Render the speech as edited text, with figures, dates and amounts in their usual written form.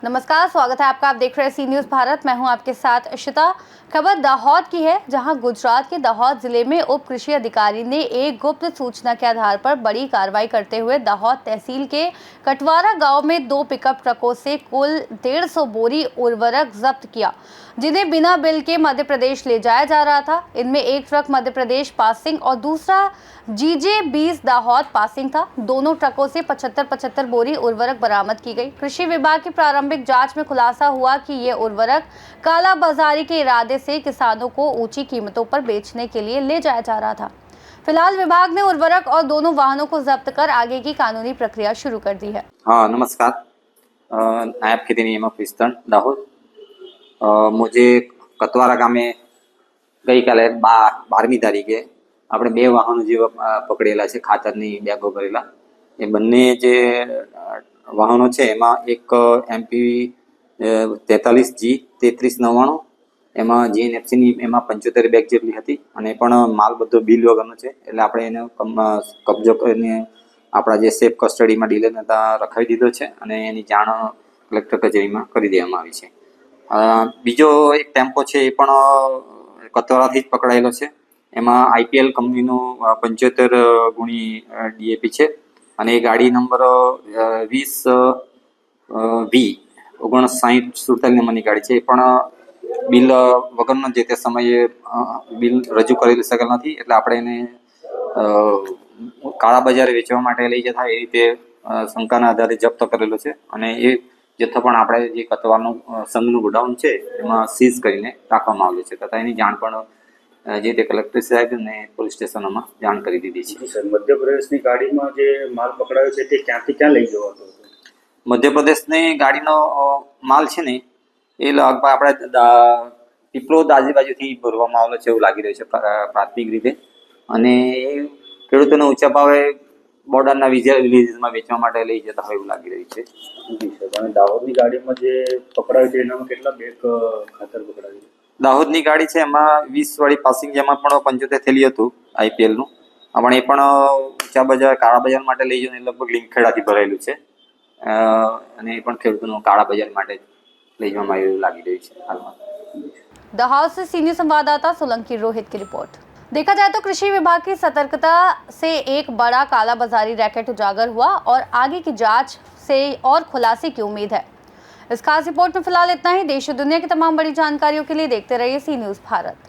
नमस्कार, स्वागत है आपका। आप देख रहे हैं सी न्यूज़ भारत। मैं हूं आपके साथ अशिता। खबर दाहोद की है, जहां गुजरात के दाहोद जिले में उप कृषि अधिकारी ने एक गुप्त सूचना के आधार पर बड़ी कार्रवाई करते हुए दाहोद तहसील के कटवारा गांव में 2 पिकअप ट्रकों से कुल 150 बोरी उर्वरक जब्त किया, जिन्हें बिना बिल के मध्य प्रदेश ले जाया जा रहा था। इनमें एक ट्रक मध्य प्रदेश पासिंग और दूसरा GJ20 दाहोद पासिंग था। दोनों ट्रकों से 75-75 बोरी उर्वरक बरामद की गई। कृषि विभाग की प्रारंभिक जांच में खुलासा हुआ कि ये उर्वरक कालाबाजारी के इरादे से किसानों को ऊंची कीमतों पर बेचने के लिए ले जाया जा रहा था। फिलहाल विभाग ने उर्वरक और दोनों वाहनों को जब्त कर आगे की कानूनी प्रक्रिया शुरू कर दी है। हाँ नमस्कार, नायब खेती नियामक विस्तार दाहोद। मुझे कतवारा गामे गई काले 12મી તારીખે આપણે 2 વાહનો જેવા પકડેલા છે, ખાતરની બેગો ભરેલા। એ બંને જે વાહનો છે એમાં એક MP 43G 3399 એમાં GNFCની એમાં 75 બેગ જેટલી હતી અને પણ માલ બધો બિલ વગરનો છે, એટલે આપણે એને કબજો કરીને આપણા જે સેફ કસ્ટડીમાં ડીલરને ત્યાં રખાવી દીધો છે અને એની જાણ કલેક્ટર કચેરીમાં કરી દેવામાં આવી છે। બીજો એક ટેમ્પો છે એ પણ કતવારાથી જ પકડાયેલો છે। એમાં IPL કંપનીનું 75 ગુણી DAP છે અને એ ગાડી નંબર 20V 5947 નંબરની ગાડી છે। એ પણ બિલ વગરનો જે તે સમયે બિલ રજૂ કરી શકેલ નથી, એટલે આપણે એને કાળા બજારે વેચવા માટે લઈ જતા એ રીતે શંકાના આધારે જપ્ત કરેલો છે અને એ જથ્થો પણ આપણે જે કતવારનું સંઘનું ગોડાઉન છે એમાં સીઝ કરીને રાખવામાં આવ્યો છે તથા એની જાણ પણ જે તે કલેક્ટર સાહેબ ને પોલીસ સ્ટેશનોમાં જાણ કરી દીધી છે। સર, મધ્યપ્રદેશની ગાડીમાં જે માલ પકડાયો છે તે ક્યાંથી ક્યાં લઈ જવાતો હતો? મધ્યપ્રદેશની ગાડીનો માલ છે ને એ લગભગ આપણે પીપળોદ આજુબાજુથી ભરવામાં આવેલો છે એવું લાગી રહ્યું છે પ્રાથમિક રીતે, અને એ ખેડૂતોને ઊંચા ભાવે બોર્ડરના વિલેજીસમાં વેચવા માટે લઈ જતા હોય એવું લાગી રહ્યું છે। જી સર, અને દાહોદની ગાડીમાં જે પકડાયું છે એનામાં કેટલા બેગ ખાતર પકડાયું? દાહોદની ગાડી છે એમાં 20 વાળી પાસિંગ, જેમાં પણ 75 થેલી હતું IPLનું, પણ એ પણ ઊંચા બજાર કાળા બજાર માટે લઈ જઈને લગભગ લીમખેડાથી ભરાયેલું છે અને એ પણ ખેડૂતોનું કાળા બજાર માટે લઈ જવામાં આવ્યું લાગી રહ્યું છે હાલમાં। दाहोद से सीनियर संवाददाता सोलंकी रोहित की रिपोर्ट। देखा जाए तो कृषि विभाग की सतर्कता से एक बड़ा कालाबाजारी रैकेट उजागर हुआ और आगे की जांच से और खुलासे की उम्मीद है। इस खास रिपोर्ट में फिलहाल इतना ही। देश और दुनिया की तमाम बड़ी जानकारियों के लिए देखते रहिए सी न्यूज़ भारत।